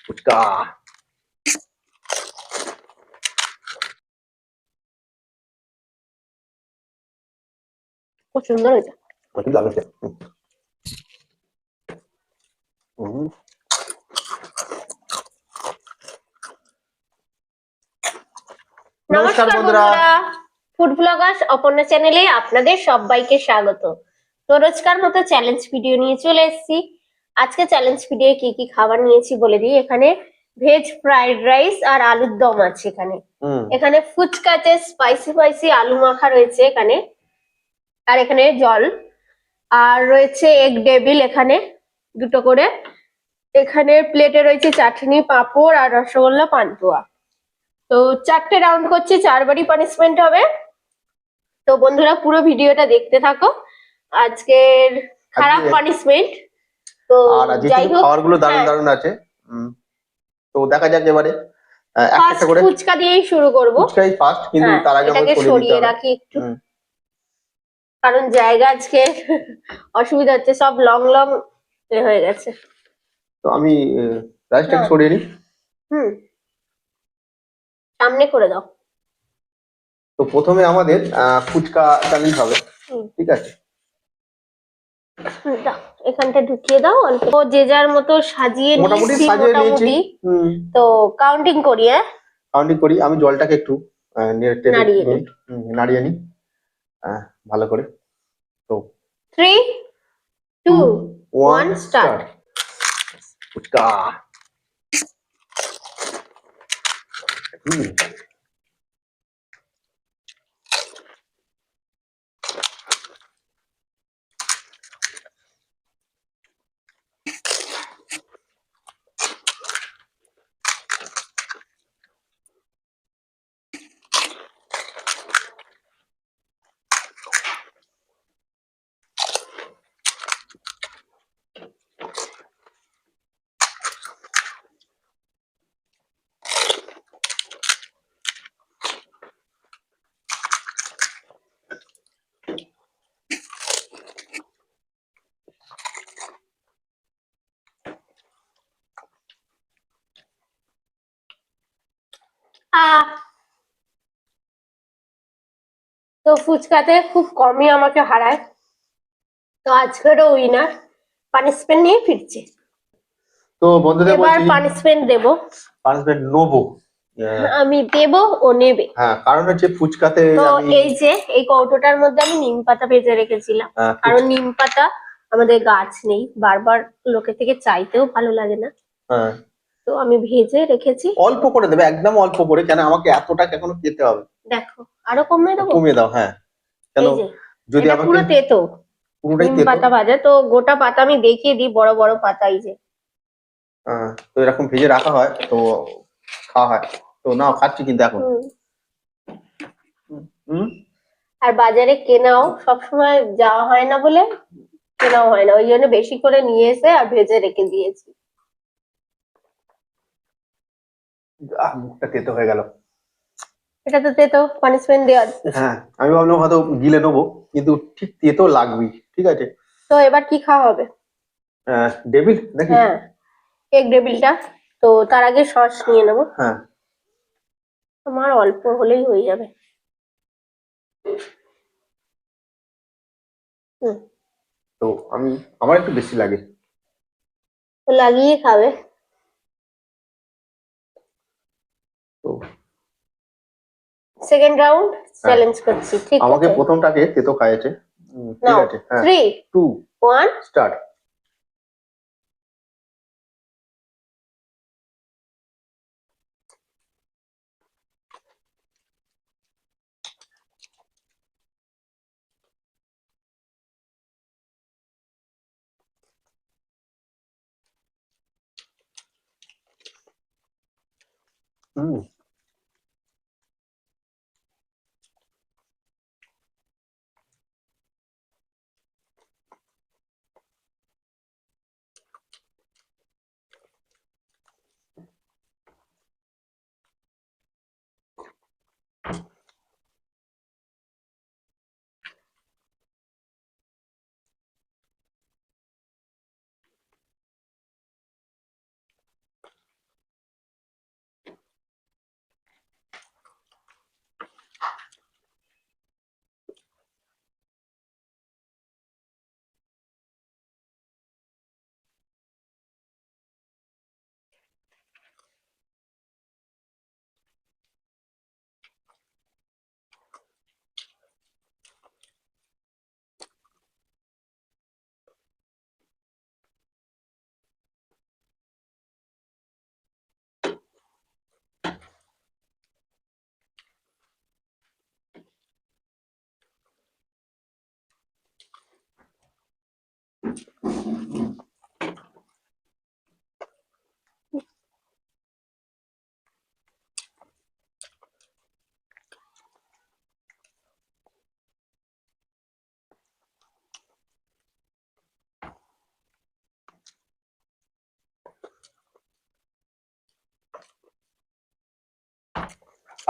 ফুচকা খুব সুন্দর হয়েছে। অনেক লাগছে। নমস্কার বন্ধুরা, ফুড ব্লগার্স অপর্ণা চ্যানেলে আপনাদের সবাইকে স্বাগত। তো রোজকার মতো চ্যালেঞ্জ ভিডিও নিয়ে চলে এসেছি। আজকে চ্যালেঞ্জ ভিডিও কি কি খাবার নিয়েছি বলে দিই। এখানে ভেজ ফ্রাইড রাইস আর আলুর দম আছে। এখানে ফুচকা আছে, স্পাইসি আলু মাখা রয়েছে এখানে, আর এখানে জল, আর রয়েছে এগ ডেভিল এখানে দুটো করে। এখানে প্লেটে রয়েছে চাটনি, পাঁপড় আর রসগোল্লা, পান্তুয়া। তো 4টে রাউন্ড করছি, 4বারই পানিশমেন্ট হবে। তো বন্ধুরা পুরো ভিডিওটা দেখতে থাকো। আজকের খারাপ পানিশমেন্ট। তো যাই হোক, খাবারগুলো দারুণ আছে। তো দেখা যাক এবারে একটা করে ফুচকা দিয়েই শুরু করব। ফুচকাই ফার্স্ট, কিন্তু তার আগে আমাকে সরিয়ে রাখি একটু, কারণ জায়গা আজকে অসুবিধা হচ্ছে, সব লং লং হয়ে গেছে। তো আমি রাইসটাকে সরিয়ে নিই। সামনে করে দাও। তো প্রথমে আমাদের ফুচকা চ্যালেঞ্জ হবে, ঠিক আছে? এখানটা ঢুকিয়ে দাও অল্প, যে যার মতো সাজিয়ে মোটামুটি। তো কাউন্টিং করি, কাউন্টিং করি। আমি জলটাকে একটু নাড়িয়ে নিই ভালো করে। তো 3, 2, 1 স্টার্ট। ফুচকা তো ফুচকাতে খুব কমই আমাকে হারায়। তো আজকেরও উইনার। পানিশমেন্ট নিয়ে ফিরছি। তো বন্ধুদের এবার পানিশমেন্ট দেব। পানিশমেন্ট নেবো আমি দেব, ও নেবে। হ্যাঁ, কারণ হচ্ছে ফুচকাতে এই যে এই কৌটোটার মধ্যে আমি নিম পাতা ভেজে রেখেছিলাম, কারণ নিম পাতা আমাদের গাছ নেই, বারবার লোকের থেকে চাইতেও ভালো লাগে না। তো আমি ভেজে রেখেছি। অল্প করে দেবে, একদম অল্প করে, কেন আমাকে এতটা এখনো খেতে হবে। দেখো, আরো কমিয়ে দেবো। কমিয়ে দাও, হ্যাঁ। কেন যদি আমাকে পুরো তেতো, নিম পাতা ভাজা, তো গোটা পাতা আমি দেখিয়ে দিই, বড় বড় পাতা এই যে। তো এরকম ভেজে রাখা হয়, তো খাওয়া হয়। তো নাও, খাচ্ছি কিন্তু এখন। আর বাজারে কেনাও সবসময় যাওয়া হয় না বলে কেনাও হয় না, ওই জন্য বেশি করে নিয়ে এসে আর ভেজে রেখে দিয়েছি। মুখটা তেতো হয়ে গেল। এটা তো তেতো, পানিশমেন্ট দেওয়া। হ্যাঁ, আমি ভাবলাম হয়তো গিলে নেবো, কিন্তু ঠিক তেতো লাগবেই। ঠিক আছে, তো এবার কি খাওয়া হবে? ডেভিল নাকি? হ্যাঁ, এগ ডেভিলটা। তো তার আগে সস নিয়ে নেবো। হ্যাঁ, আমার অল্প হলেই হয়ে যাবে। তো আমার একটু বেশি লাগে। তো লাগিয়ে খাবে। তো সেকেন্ড রাউন্ড চ্যালেঞ্জ করছি, ঠিক আছে? আমাকে প্রথমটাকে তেতো খাইয়েছে। ঠিক আছে, 3, 2, 1 স্টার্ট।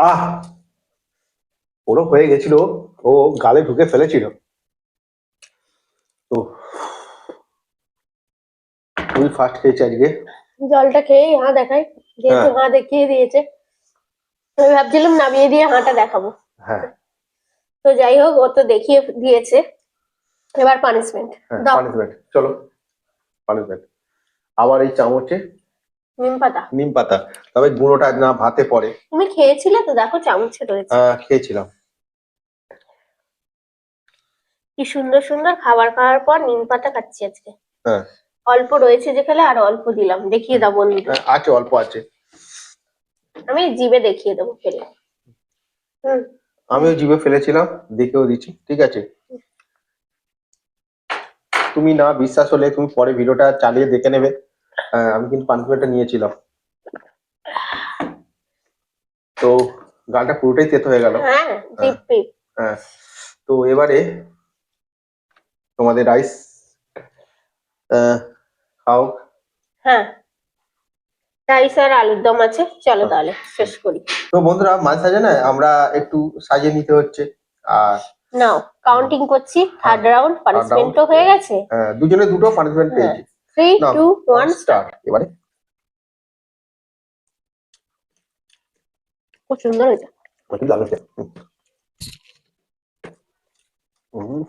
আহ ওরও হয়ে গেছিল, ও গালে ঢুকে ফেলেছিল। তো তুমি ফার্স্ট খেয়েছি আজকে। জলটা খেয়ে হাঁ দেখাই, যেহেতু হাঁ দেখিয়ে দিয়েছে আমি ভাবছিলাম নামিয়ে দিয়ে হাঁটা দেখাবো। হ্যাঁ তো যাই হোক, ও তো দেখিয়ে দিয়েছে, এবার পানিশমেন্ট দাও। পানিশমেন্ট, চলো পানিশমেন্ট। আবার এই চামচে নিম পাতা। নিম পাতা, তবে গুঁড়োটা না ভাতে পড়ে। তুমি খেয়েছিলে তো, দেখো চামচে রয়েছে। খেয়েছিলাম। কি সুন্দর সুন্দর খাবার খাওয়ার পর নিম পাতা খাচ্ছি আজকে। হ্যাঁ অল্প রয়েছে যে খেলে আর অল্প দিলাম, দেখিয়ে দাও বন্ধুদের। আছে, অল্প আছে। আমি জিভে দেখিয়ে দেবো ফেলে। আমিও জিভে ফেলেছিলাম, দেখেও দিচ্ছি, ঠিক আছে। তুমি না বিশ্বাস হলে তুমি পরে ভিডিওটা চালিয়ে দেখে নেবে। আমি কিন্তু পানিশমেন্টটা নিয়েছিলাম। তো গালটা পুরোটাই তেতো হয়ে গেল। হ্যাঁ দিব্যি। হ্যাঁ, তো এবারে তোমাদের রাইস খাও। হ্যাঁ, রাইস আর আলুর দম আছে, চলো তাহলে শেষ করি। তো বন্ধুরা, মাঝে সাঝে না আমরা একটু সাজিয়ে নিতে হচ্ছে। আর নাও কাউন্টিং করছি, থার্ড রাউন্ড পানিশমেন্টও হয়ে গেছে। দুজনে দুটো পানিশমেন্ট পেয়েছি। 3 নাও, 2 1 স্টার্ট। এবারে খুব সুন্দর হয়েছে। কি লাগছে? হুম।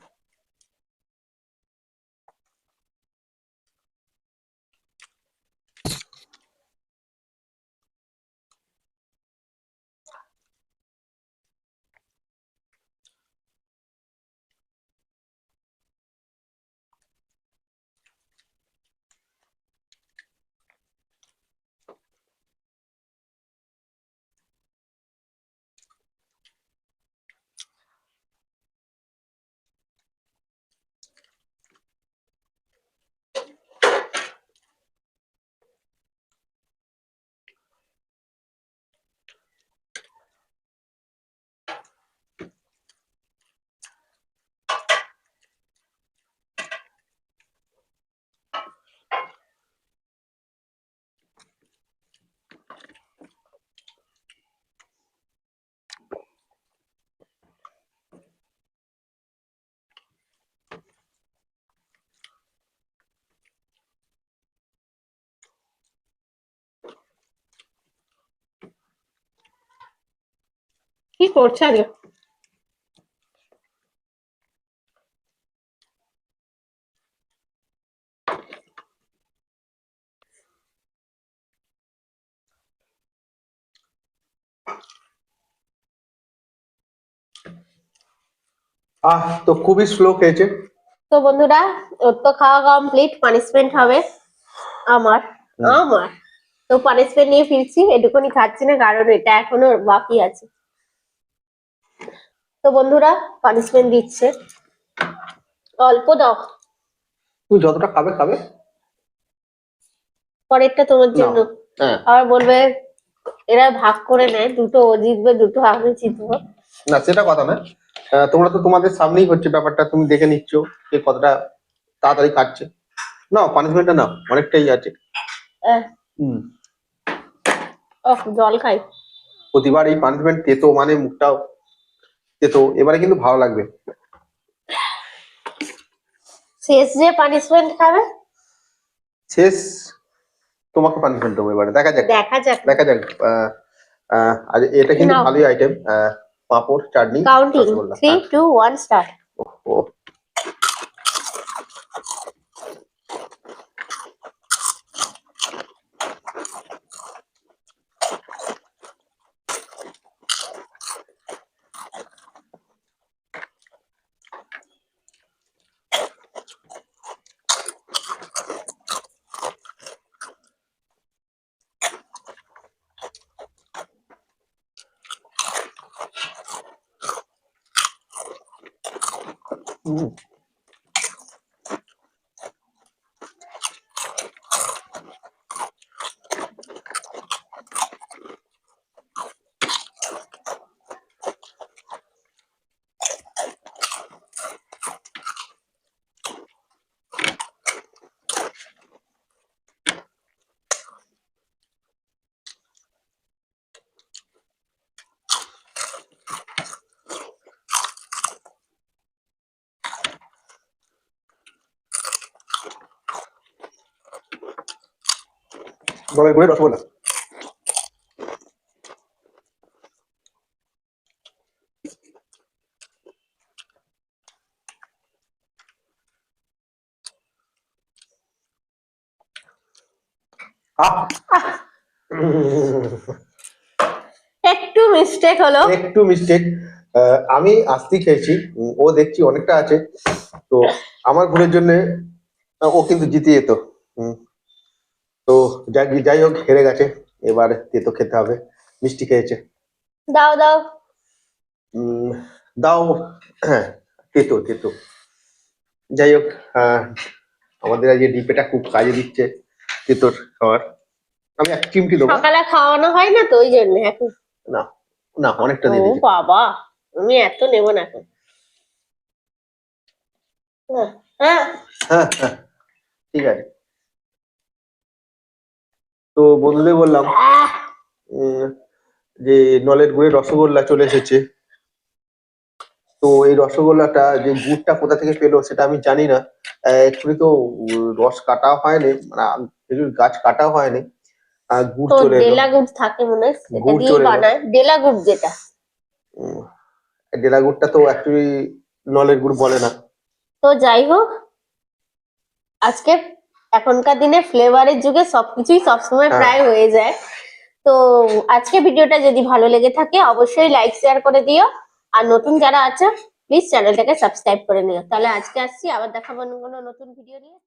কি করছে আগে? তো খুবই স্লো খেয়েছে। তো বন্ধুরা, ওর তো খাওয়া কমপ্লিট, পানিশমেন্ট হবে আমার। আমার তো পানিশমেন্ট নিয়ে ফিরছি, এটুকুনি খাচ্ছি না কারণ এটা এখনো বাকি আছে। তো বন্ধুরা পানিশমেন্ট দিচ্ছে, অল্প দাও, তুমি যতটা খাবে খাবে। পরেরটা তোমার নাও। জন্য। হ্যাঁ, আবার বলবে এরা ভাগ করে নেয়, দুটো ও জিতবে দুটো আমি জিতবো। না সেটা কথা না। তোমরা তো তোমাদের সামনেই হচ্ছে ব্যাপারটা, তুমি দেখে নিচ্ছ কে কতটা তাড়াতাড়ি খাচ্ছে। নাও পানিশমেন্টটা নাও, অনেকটাই আছে। হুম। জল খাই। প্রতিবার এই পানিশমেন্ট তেতো, মানে মুখটাও তেতো, এবারে কিন্তু ভালো লাগবে। শেষ যে পানিশমেন্ট খাবে, শেষ তোমাকে পানিশমেন্ট দেবো এবারে, দেখা যাক। দেখা যাক। দেখা যাক। আর এটা কিন্তু নাও। ভালোই আইটেম, পাঁপড়, চাটনি, কাউন্টিং রসগোল্লা। 3 2 1 স্টার্ট। ও নলের গুড়ের রসগোল্লা। আহ! একটু মিস্টেক হলো। একটু মিস্টেক, আমি আস্তি খেয়েছি, ও দেখছি অনেকটা আছে, তো আমার ভুলের জন্য ও কিন্তু জিতে যেত। উম, তো যাই হোক, হেরে গেছে, এবার তেতো খেতে হবে, মিষ্টি খেয়েছে। দাও দাও। উম, দাও। হ্যাঁ, তেতো তেতো। যাই হোক, আমাদের আজ ডিপেটা খুব কাজে দিচ্ছে তেতোর খাবার। আমি এক চিমটি দেবো। সকালে খাওয়ানো হয় না তো ওই জন্য এখন। না না, অনেকটা ও দিয়ে দিচ্ছি। বাবা, আমি এত নেব না এখন। হ্যাঁ হ্যাঁ। হ্যাঁ হ্যাঁ, ঠিক আছে। তো বন্ধুদের বললাম আহ, উম, যে নলের গুড়ের রসগোল্লা চলে এসেছে। তো এই রসগোল্লাটা যে গুড়টা কোথা থেকে পেলো সেটা আমি জানি না। এক্ষুনি তো রস কাটা হয়নি, মানে খেজুর গাছ কাটা হয়নি, আর গুড় তো চলে এলো। ডেলা গুড় থাকে মনে হয়, সেটা গুড় দিয়ে চলে এলো। বানায় ডেলা গুড় যেটা। উম, ডেলা গুড়টা তো অ্যাকচুয়ালি নলের গুড় বলে না। তো যাই হোক, আজকে এখনকার দিনে ফ্লেভারের যুগে সবকিছুই সবসময় হ্যাঁ। প্রায় হয়ে যায়। তো আজকে ভিডিওটা যদি ভালো লেগে থাকে অবশ্যই লাইক শেয়ার করে দিও, আর নতুন যারা আছে প্লিজ চ্যানেলটাকে সাবস্ক্রাইব করে নিও। তাহলে আজকে আসছি, আবার দেখাবো কোনো নতুন ভিডিও নিয়ে।